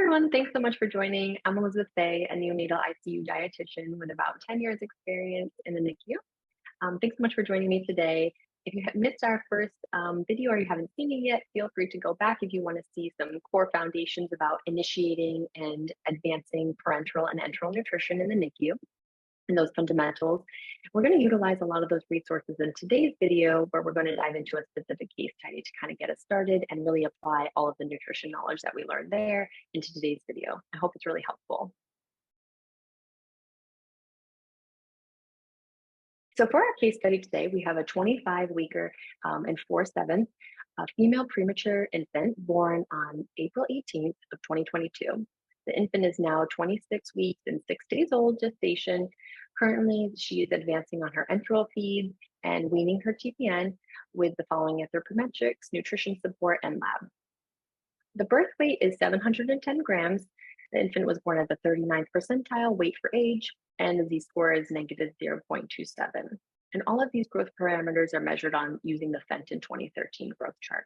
everyone, thanks so much for joining. I'm Elizabeth Fay, a neonatal ICU dietitian with about 10 years experience in the NICU. Thanks so much for joining me today. If you have missed our first video or you haven't seen it yet, feel free to go back if you want to see some core foundations about initiating and advancing parenteral and enteral nutrition in the NICU and those fundamentals. We're going to utilize a lot of those resources in today's video, where we're going to dive into a specific case study to kind of get us started and really apply all of the nutrition knowledge that we learned there into today's video. I hope it's really helpful. So for our case study today, we have a 25-weeker and 4/7 female premature infant born on April 18th of 2022. The infant is now 26 weeks and 6 days old gestation. Currently, she is advancing on her enteral feed and weaning her TPN with the following anthropometrics, nutrition support, and lab. The birth weight is 710 grams. The infant was born at the 39th percentile weight for age, and the Z-score is negative 0.27. And all of these growth parameters are measured on using the Fenton 2013 growth chart.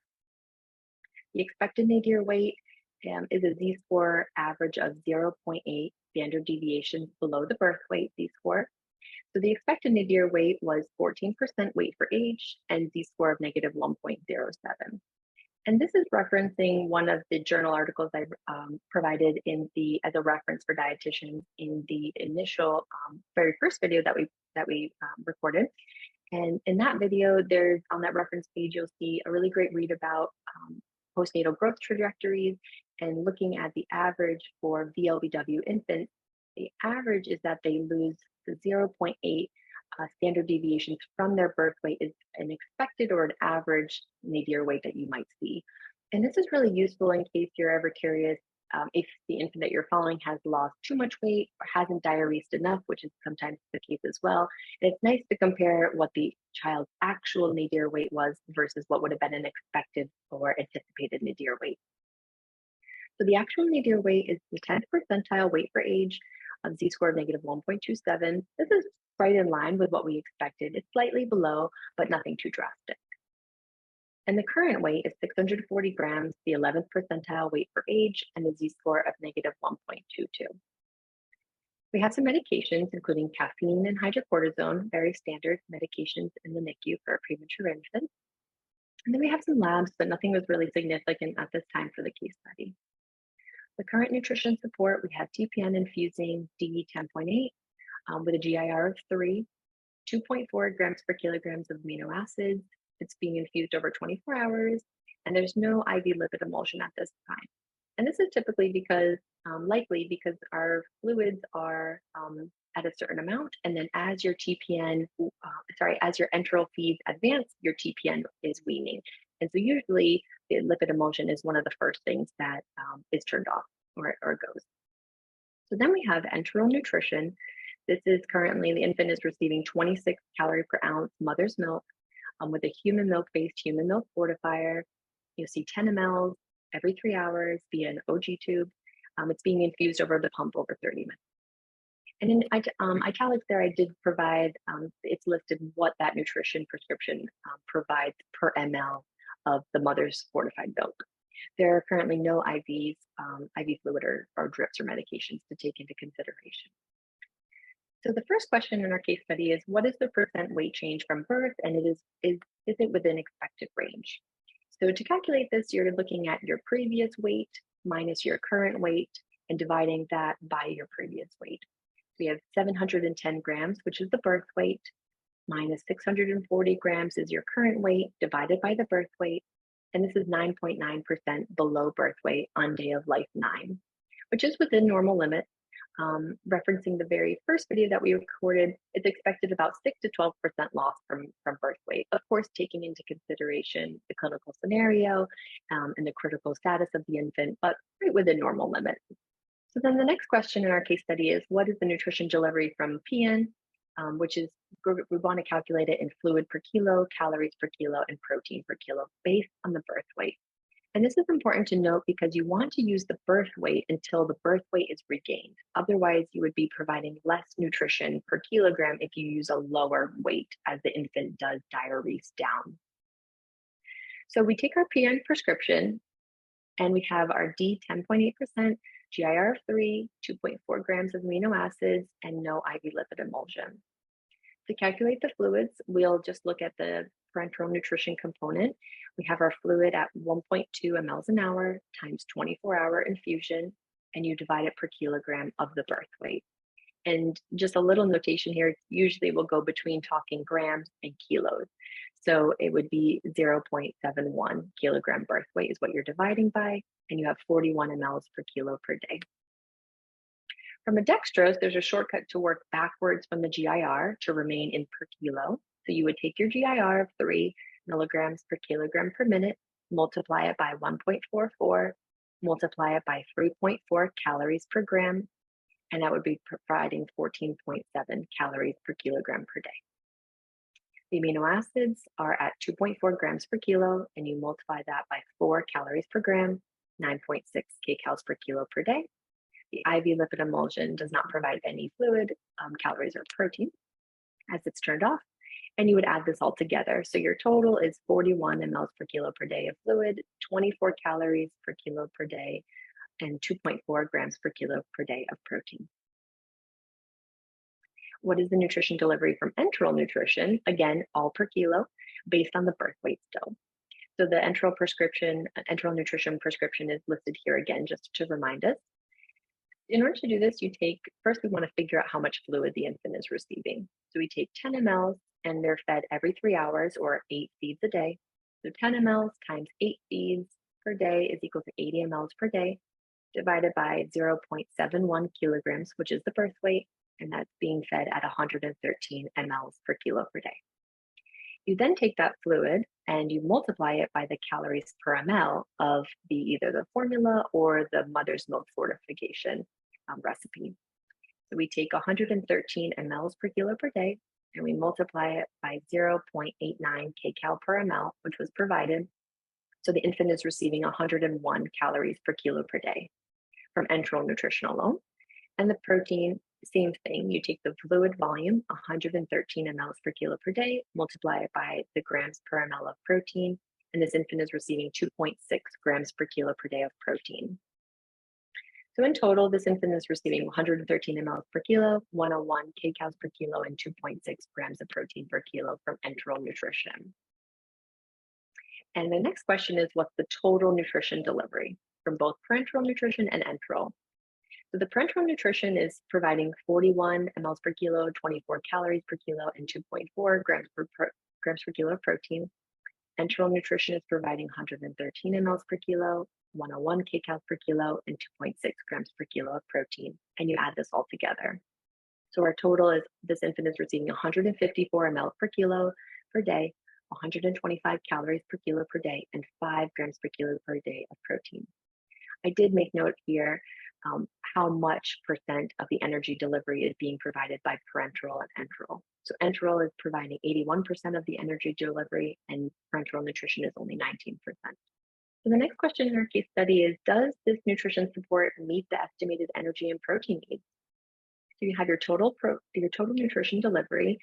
The expected nadir weight is a Z-score average of 0.8 standard deviations below the birth weight Z-score. So the expected nadir weight was 14% weight for age and Z-score of negative 1.07. And this is referencing one of the journal articles I provided as a reference for dietitians in the initial very first video that we recorded. And in that video, there's on that reference page, you'll see a really great read about postnatal growth trajectories and looking at the average for VLBW infants. The average is that they lose the 0.8 standard deviations from their birth weight is an expected or an average nadir weight that you might see. And this is really useful in case you're ever curious if the infant that you're following has lost too much weight or hasn't diuresed enough, which is sometimes the case as well. And it's nice to compare what the child's actual nadir weight was versus what would have been an expected or anticipated nadir weight. So the actual nadir weight is the 10th percentile weight for age, Z-score of negative 1.27. This is right in line with what we expected. It's slightly below, but nothing too drastic. And the current weight is 640 grams, the 11th percentile weight for age, and a Z-score of negative 1.22. We have some medications, including caffeine and hydrocortisone, very standard medications in the NICU for a premature infant. And then we have some labs, but nothing was really significant at this time for the case study. The current nutrition support, we have TPN infusing D10.8 with a GIR of 3, 2.4 grams per kilograms of amino acids. It's being infused over 24 hours, and there's no IV lipid emulsion at this time. And this is typically because, likely because our fluids are at a certain amount, and then as your TPN, as your enteral feeds advance, your TPN is weaning. And so usually the lipid emulsion is one of the first things that is turned off or goes. So then we have enteral nutrition. This is currently, the infant is receiving 26 calories per ounce mother's milk with a human milk-based human milk fortifier. You'll see 10 mL every 3 hours via an OG tube. It's being infused over the pump over 30 minutes. And in italics there, I did provide, it's listed what that nutrition prescription provides per ml of the mother's fortified milk. There are currently no IVs, IV fluid or drips or medications to take into consideration. So the first question in our case study is, what is the percent weight change from birth, and is it within expected range? So to calculate this, you're looking at your previous weight minus your current weight and dividing that by your previous weight. We have 710 grams, which is the birth weight, minus 640 grams is your current weight divided by the birth weight. And this is 9.9% below birth weight on day of life 9, which is within normal limits. Referencing the very first video that we recorded, it's expected about 6 to 12% loss from birth weight, of course, taking into consideration the clinical scenario and the critical status of the infant, but right within normal limits. So then the next question in our case study is, what is the nutrition delivery from PN, which is, we want to calculate it in fluid per kilo, calories per kilo, and protein per kilo based on the birth weight. And this is important to note because you want to use the birth weight until the birth weight is regained. Otherwise, you would be providing less nutrition per kilogram if you use a lower weight as the infant does diurese down. So we take our PN prescription And we have our D 10.8%, GIR of 3, 2.4 grams of amino acids, and no IV lipid emulsion. To calculate the fluids, we'll just look at the parenteral nutrition component. We have our fluid at 1.2 mLs an hour times 24-hour infusion, and you divide it per kilogram of the birth weight. And just a little notation here, usually we'll go between talking grams and kilos. So it would be 0.71 kilogram birth weight is what you're dividing by, and you have 41 mLs per kilo per day. From a dextrose, there's a shortcut to work backwards from the GIR to remain in per kilo. So you would take your GIR of 3 milligrams per kilogram per minute, multiply it by 1.44, multiply it by 3.4 calories per gram, and that would be providing 14.7 calories per kilogram per day. The amino acids are at 2.4 grams per kilo, and you multiply that by 4 calories per gram, 9.6 kcals per kilo per day. The IV lipid emulsion does not provide any fluid, calories, or protein as it's turned off, and you would add this all together. So your total is 41 mLs per kilo per day of fluid, 24 calories per kilo per day, and 2.4 grams per kilo per day of protein. What is the nutrition delivery from enteral nutrition? Again, all per kilo, based on the birth weight still. So the enteral nutrition prescription is listed here again, just to remind us. In order to do this, first we want to figure out how much fluid the infant is receiving. So we take 10 mLs and they're fed every 3 hours or 8 feeds a day. So 10 mLs times 8 feeds per day is equal to 80 mLs per day, divided by 0.71 kilograms, which is the birth weight, and that's being fed at 113 mLs per kilo per day. You then take that fluid and you multiply it by the calories per ml of either the formula or the mother's milk fortification recipe. So we take 113 mLs per kilo per day and we multiply it by 0.89 kcal per ml, which was provided. So the infant is receiving 101 calories per kilo per day from enteral nutrition alone. And the protein, same thing. You take the fluid volume, 113 mLs per kilo per day, multiply it by the grams per ml of protein, and this infant is receiving 2.6 grams per kilo per day of protein. So in total, this infant is receiving 113 mLs per kilo, 101 kcals per kilo, and 2.6 grams of protein per kilo from enteral nutrition. And the next question is, what's the total nutrition delivery from both parenteral nutrition and enteral? So the parenteral nutrition is providing 41 mLs per kilo, 24 calories per kilo, and 2.4 grams per kilo of protein. Enteral nutrition is providing 113 mLs per kilo, 101 kcals per kilo, and 2.6 grams per kilo of protein, and you add this all together. So our total is this infant is receiving 154 mL per kilo per day, 125 calories per kilo per day, and 5 grams per kilo per day of protein. I did make note here how much percent of the energy delivery is being provided by parenteral and enteral. So enteral is providing 81% of the energy delivery, and parenteral nutrition is only 19%. So the next question in our case study is, does this nutrition support meet the estimated energy and protein needs? So you have your total nutrition delivery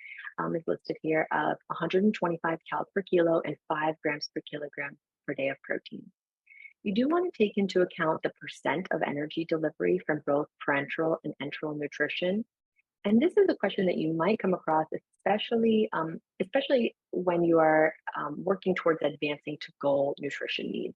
is listed here of 125 calories per kilo and 5 grams per kilogram per day of protein. You do want to take into account the percent of energy delivery from both parenteral and enteral nutrition. And this is a question that you might come across, especially when you are working towards advancing to goal nutrition needs.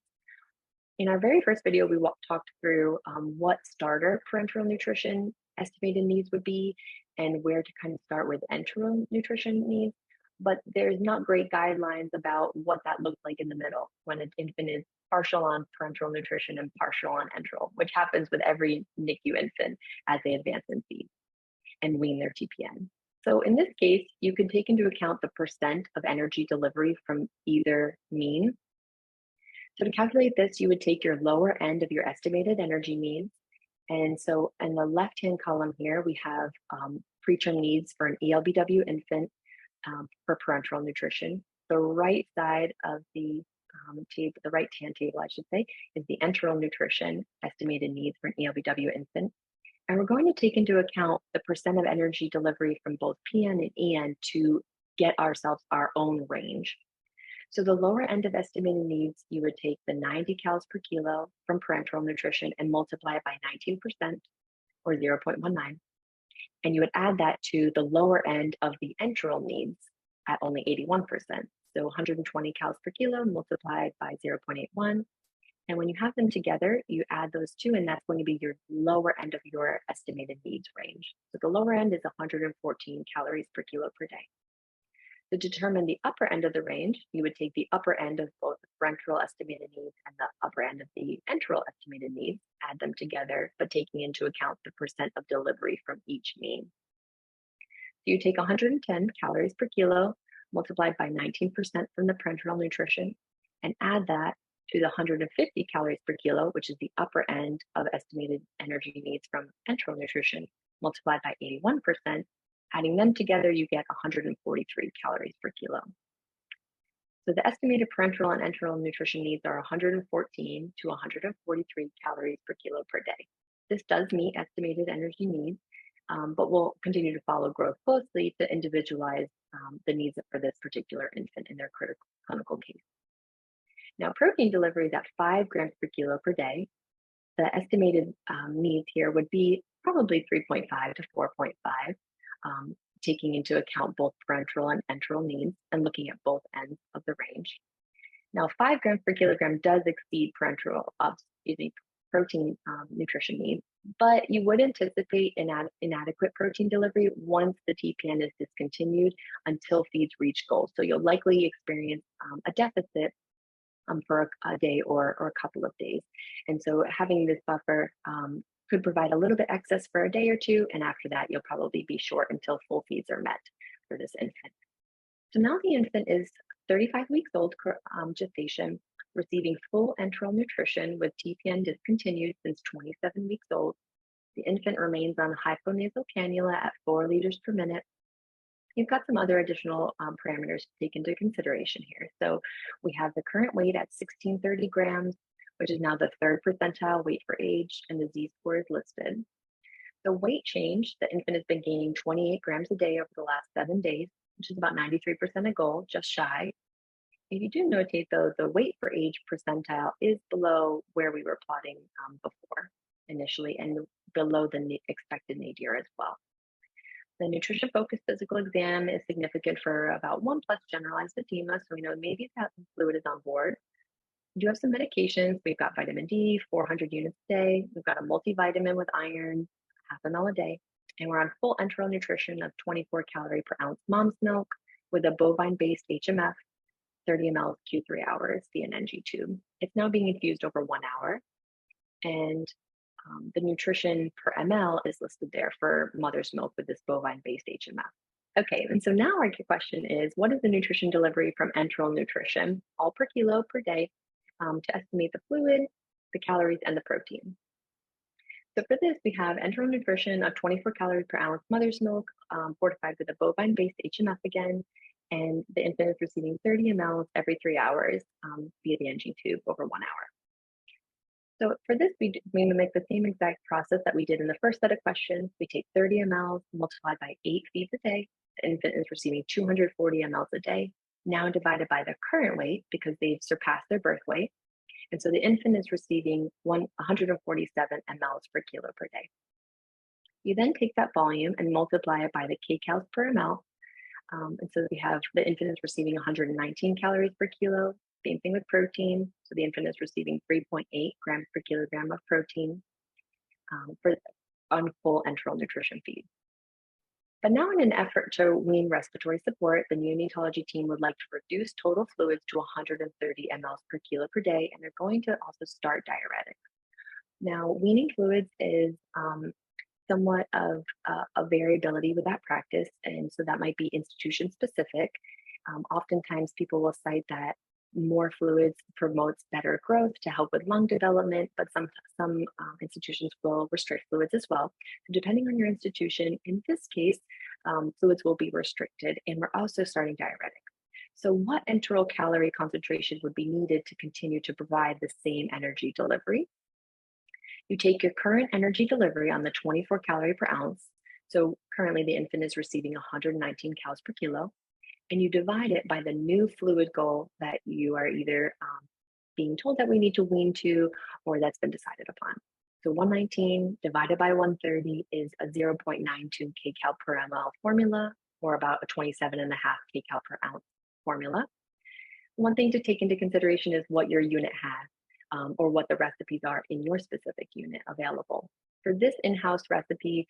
In our very first video, we talked through what starter parenteral nutrition estimated needs would be and where to kind of start with enteral nutrition needs. But there's not great guidelines about what that looks like in the middle when an infant is partial on parenteral nutrition and partial on enteral, which happens with every NICU infant as they advance in feed and wean their TPN. So in this case, you can take into account the percent of energy delivery from either mean. So to calculate this, you would take your lower end of your estimated energy needs. And so in the left-hand column here, we have preterm needs for an ELBW infant for parenteral nutrition. The right side of the table, the right-hand table, I should say, is the enteral nutrition estimated needs for an ELBW infant. And we're going to take into account the percent of energy delivery from both PN and EN to get ourselves our own range. So the lower end of estimated needs, you would take the 90 calories per kilo from parenteral nutrition and multiply it by 19% or 0.19. And you would add that to the lower end of the enteral needs at only 81%. So 120 calories per kilo multiplied by 0.81. And when you have them together, you add those two, and that's going to be your lower end of your estimated needs range. So the lower end is 114 calories per kilo per day. To determine the upper end of the range, you would take the upper end of both the parenteral estimated needs and the upper end of the enteral estimated needs, add them together, but taking into account the percent of delivery from each mean. So you take 110 calories per kilo multiplied by 19% from the parenteral nutrition and add that to the 150 calories per kilo, which is the upper end of estimated energy needs from enteral nutrition, multiplied by 81%. Adding them together, you get 143 calories per kilo. So the estimated parenteral and enteral nutrition needs are 114 to 143 calories per kilo per day. This does meet estimated energy needs, but we'll continue to follow growth closely to individualize the needs for this particular infant in their critical clinical case. Now, protein delivery is at 5 grams per kilo per day. The estimated needs here would be probably 3.5 to 4.5. Taking into account both parenteral and enteral needs and looking at both ends of the range. Now, 5 grams per kilogram does exceed protein nutrition needs, but you would anticipate inadequate protein delivery once the TPN is discontinued until feeds reach goal. So you'll likely experience a deficit for a day or a couple of days. And so having this buffer could provide a little bit excess for a day or two, and after that, you'll probably be short until full feeds are met for this infant. So now the infant is 35 weeks old, gestation, receiving full enteral nutrition with TPN discontinued since 27 weeks old. The infant remains on hyponasal cannula at 4 liters per minute. You've got some other additional parameters to take into consideration here. So we have the current weight at 1630 grams, which is now the 3rd percentile weight for age, and the Z-score is listed. The weight change, the infant has been gaining 28 grams a day over the last 7 days, which is about 93% of goal, just shy. If you do notate though, the weight for age percentile is below where we were plotting before initially, and below the expected nadir as well. The nutrition-focused physical exam is significant for about 1+ generalized edema, so we know maybe that fluid is on board. We do have some medications. We've got vitamin D, 400 units a day. We've got a multivitamin with iron, 1/2 ml a day. And we're on full enteral nutrition of 24 calories per ounce mom's milk with a bovine-based HMF, 30 ml Q3 hours via an NG tube. It's now being infused over 1 hour. And the nutrition per ml is listed there for mother's milk with this bovine-based HMF. Okay, and so now our question is, what is the nutrition delivery from enteral nutrition, all per kilo per day, to estimate the fluid, the calories, and the protein? So for this, we have enteral nutrition of 24 calories per ounce mother's milk, fortified with a bovine-based HMF again, and the infant is receiving 30 ml every 3 hours via the NG tube over 1 hour. So for this, we mimic the same exact process that we did in the first set of questions. We take 30 ml multiplied by 8 feeds a day. The infant is receiving 240 ml a day, now divided by the current weight because they've surpassed their birth weight. And so the infant is receiving 147 ml per kilo per day. You then take that volume and multiply it by the kcals per ml. And so we have the infant is receiving 119 calories per kilo. Same thing with protein. So the infant is receiving 3.8 grams per kilogram of protein on full enteral nutrition feed. But now in an effort to wean respiratory support, the neonatology team would like to reduce total fluids to 130 ml per kilo per day, and they're going to also start diuretics. Now, weaning fluids is somewhat of a variability with that practice, and so that might be institution specific. Oftentimes people will cite that more fluids promotes better growth to help with lung development, but some institutions will restrict fluids as well. So depending on your institution, in this case, fluids will be restricted, and we're also starting diuretic. So what enteral calorie concentration would be needed to continue to provide the same energy delivery? You take your current energy delivery on the 24 calorie per ounce. So currently the infant is receiving 119 calories per kilo. and you divide it by the new fluid goal that you are either being told that we need to wean to or that's been decided upon. So 119 divided by 130 is a 0.92 kcal per ml formula, or about a 27.5 kcal per ounce formula. One thing to take into consideration is what your unit has, or what the recipes are in your specific unit available. For this in-house recipe,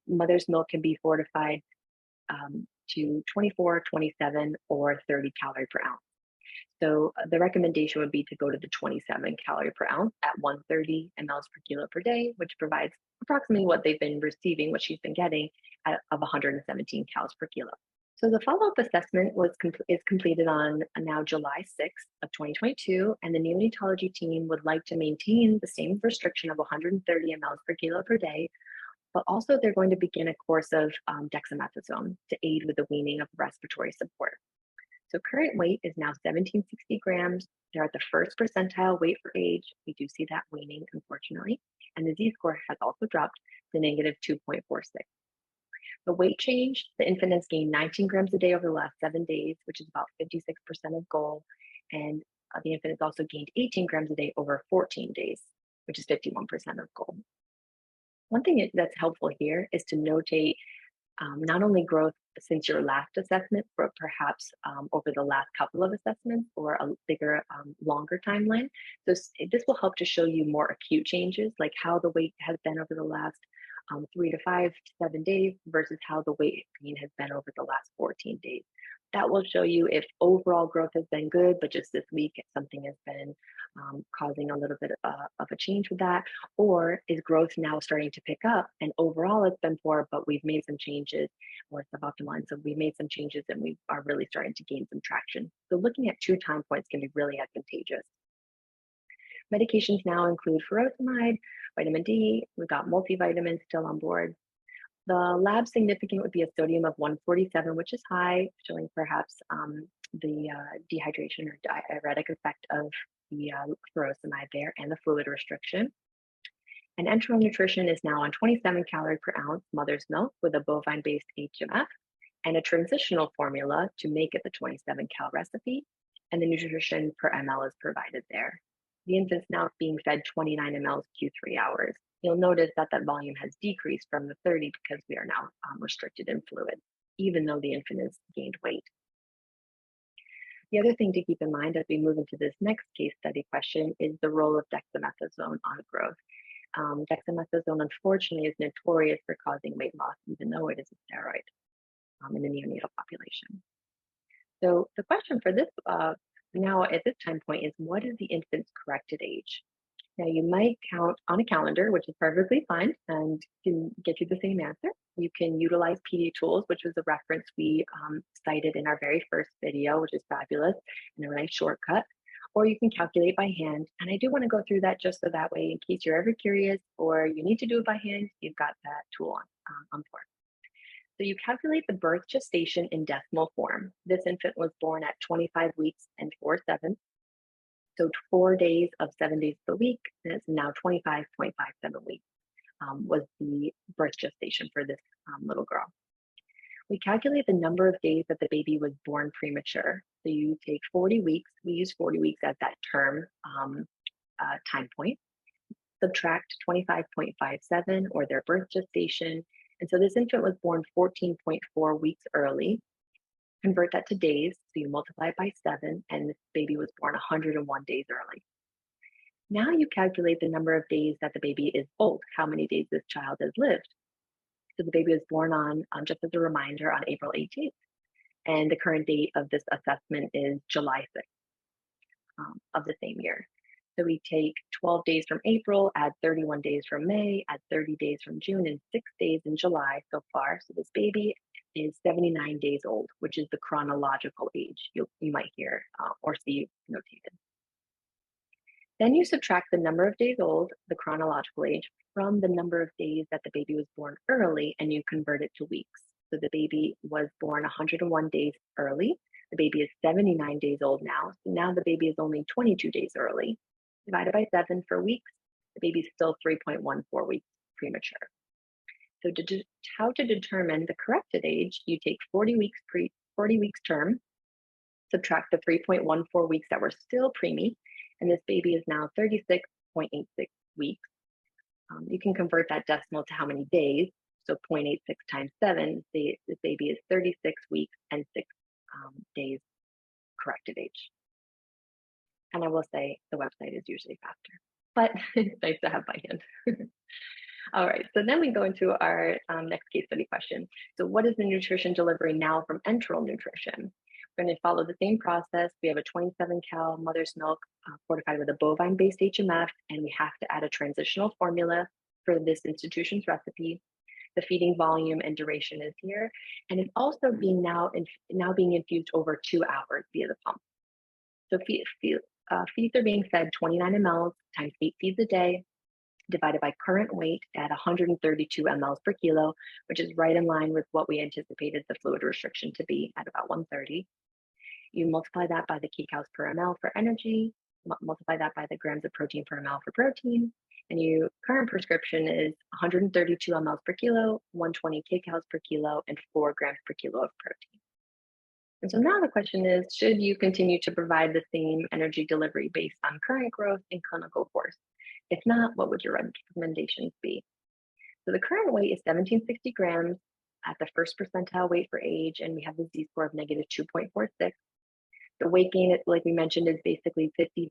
mother's milk can be fortified to 24, 27, or 30 calorie per ounce. So the recommendation would be to go to the 27 calorie per ounce at 130 mLs per kilo per day, which provides approximately what they've been receiving, what she's been getting of 117 calories per kilo. So the follow-up assessment is completed on now July 6th of 2022, and the neonatology team would like to maintain the same restriction of 130 mLs per kilo per day, but also they're going to begin a course of dexamethasone to aid with the weaning of respiratory support. So current weight is now 1760 grams. They're at the first percentile weight for age. We do see that waning, unfortunately. And the Z-score has also dropped to negative 2.46. The weight change, the infant has gained 19 grams a day over the last 7 days, which is about 56% of goal. And the infant has also gained 18 grams a day over 14 days, which is 51% of goal. One thing that's helpful here is to notate not only growth since your last assessment, but perhaps over the last couple of assessments or a bigger, longer timeline. So this will help to show you more acute changes, like how the weight has been over the last 3 to 5 to 7 days versus how the weight gain has been over the last 14 days. That will show you if overall growth has been good, but just this week something has been causing a little bit of a change with that, or is growth now starting to pick up and overall it's been poor, but we've made some changes or suboptimal, and so we've made some changes and we are really starting to gain some traction. So looking at 2 time points can be really advantageous. Medications now include furosemide, vitamin D, we've got multivitamins still on board. The lab significant would be a sodium of 147, which is high, showing perhaps the dehydration or diuretic effect of the furosemide there and the fluid restriction. And enteral nutrition is now on 27 calories per ounce mother's milk with a bovine-based HMF and a transitional formula to make it the 27 cal recipe, and the nutrition per ml is provided there. The infant's now being fed 29 mLs Q3 hours. You'll notice that that volume has decreased from the 30 because we are now restricted in fluid, even though the infant has gained weight. The other thing to keep in mind as we move into this next case study question is the role of dexamethasone on growth. Dexamethasone, unfortunately, is notorious for causing weight loss, even though it is a steroid in the neonatal population. So the question for this now at this time point is, what is the infant's corrected age? Now you might count on a calendar, which is perfectly fine and can get you the same answer. You can utilize PD tools, which was a reference we cited in our very first video, which is fabulous and a nice shortcut, or you can calculate by hand. And I do want to go through that just so that way, in case you're ever curious or you need to do it by hand, you've got that tool on board. So you calculate the birth gestation in decimal form. This infant was born at 25 weeks and 4/7. So 4 days of 7 days per week, and it's now 25.57 weeks was the birth gestation for this little girl. We calculate the number of days that the baby was born premature. So you take 40 weeks, we use 40 weeks as that term time point, subtract 25.57 or their birth gestation. And so this infant was born 14.4 weeks early. Convert that to days, so you multiply it by 7, and this baby was born 101 days early. Now you calculate the number of days that the baby is old, how many days this child has lived. So the baby was born on, just as a reminder, on April 18th, and the current date of this assessment is July 6th of the same year. So we take 12 days from April, add 31 days from May, add 30 days from June, and 6 days in July so far. So this baby is 79 days old, which is the chronological age you might hear or see notated. Then you subtract the number of days old, the chronological age, from the number of days that the baby was born early, and you convert it to weeks. So the baby was born 101 days early. The baby is 79 days old now. So now the baby is only 22 days early. Divided by 7 for weeks, the baby is still 3.14 weeks premature. So how to determine the corrected age, you take 40 weeks 40 weeks term, subtract the 3.14 weeks that were still preemie, and this baby is now 36.86 weeks. You can convert that decimal to how many days. So 0.86 times 7, this baby is 36 weeks and 6 days corrected age. And I will say the website is usually faster, but it's nice to have by hand. All right, so then we go into our next case study question. So what is the nutrition delivery now from enteral nutrition? We're going to follow the same process. We have a 27 cal mother's milk fortified with a bovine-based HMF, and we have to add a transitional formula for this institution's recipe. The feeding volume and duration is here, and it's also being now being infused over 2 hours via the pump. So feeds are being fed 29 mLs times 8 feeds a day, divided by current weight at 132 mLs per kilo, which is right in line with what we anticipated the fluid restriction to be at about 130. You multiply that by the kcals per ml for energy, multiply that by the grams of protein per ml for protein, and your current prescription is 132 mLs per kilo, 120 kcals per kilo, and 4 grams per kilo of protein. And so now the question is, should you continue to provide the same energy delivery based on current growth and clinical course? If not, what would your recommendations be? So the current weight is 1760 grams at the first percentile weight for age, and we have the Z-score of negative 2.46. The weight gain, like we mentioned, is basically 50%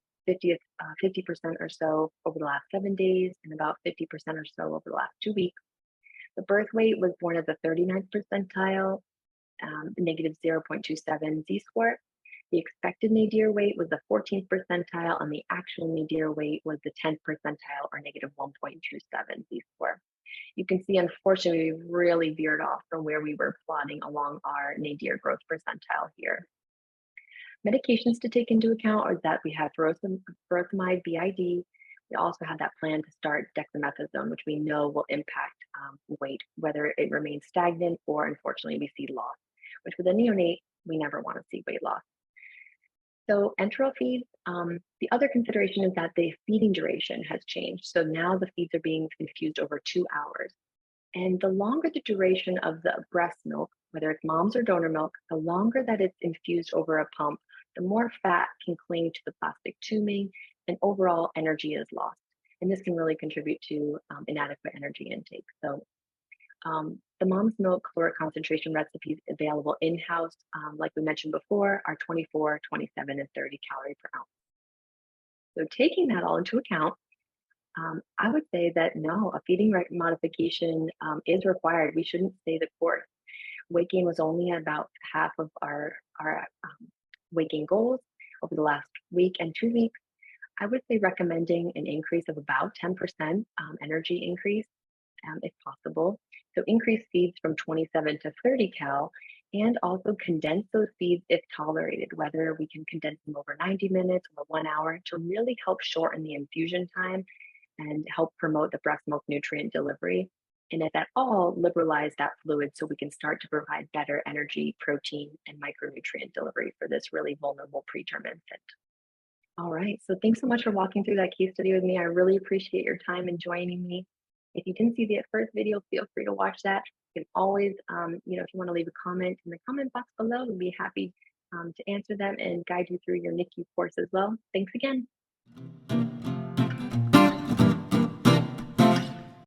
or so over the last 7 days and about 50% or so over the last 2 weeks. The birth weight was born at the 39th percentile, negative 0.27 Z-score. The expected nadir weight was the 14th percentile, and the actual nadir weight was the 10th percentile, or negative 1.27 Z-score. You can see, unfortunately, we really veered off from where we were plotting along our nadir growth percentile here. Medications to take into account are that we have furosemide BID. We also have that plan to start dexamethasone, which we know will impact weight, whether it remains stagnant or, unfortunately, we see loss, which with a neonate, we never want to see weight loss. So enteral feeds, the other consideration is that the feeding duration has changed. So now the feeds are being infused over 2 hours. And the longer the duration of the breast milk, whether it's mom's or donor milk, the longer that it's infused over a pump, the more fat can cling to the plastic tubing and overall energy is lost. And this can really contribute to inadequate energy intake. So the mom's milk caloric concentration recipes available in-house, like we mentioned before, are 24, 27, and 30 calories per ounce. So taking that all into account, I would say that no, a feeding modification is required. We shouldn't stay the course. Weight gain was only about half of our weight gain goals over the last week and 2 weeks. I would say recommending an increase of about 10% energy increase if possible. So increase feeds from 27 to 30 cal, and also condense those feeds if tolerated, whether we can condense them over 90 minutes or 1 hour to really help shorten the infusion time and help promote the breast milk nutrient delivery. And if at all, liberalize that fluid so we can start to provide better energy, protein, and micronutrient delivery for this really vulnerable preterm infant. All right, so thanks so much for walking through that case study with me. I really appreciate your time and joining me. If you didn't see the first video, feel free to watch that. You can always, if you want to leave a comment in the comment box below, we'd be happy to answer them and guide you through your NICU course as well. Thanks again.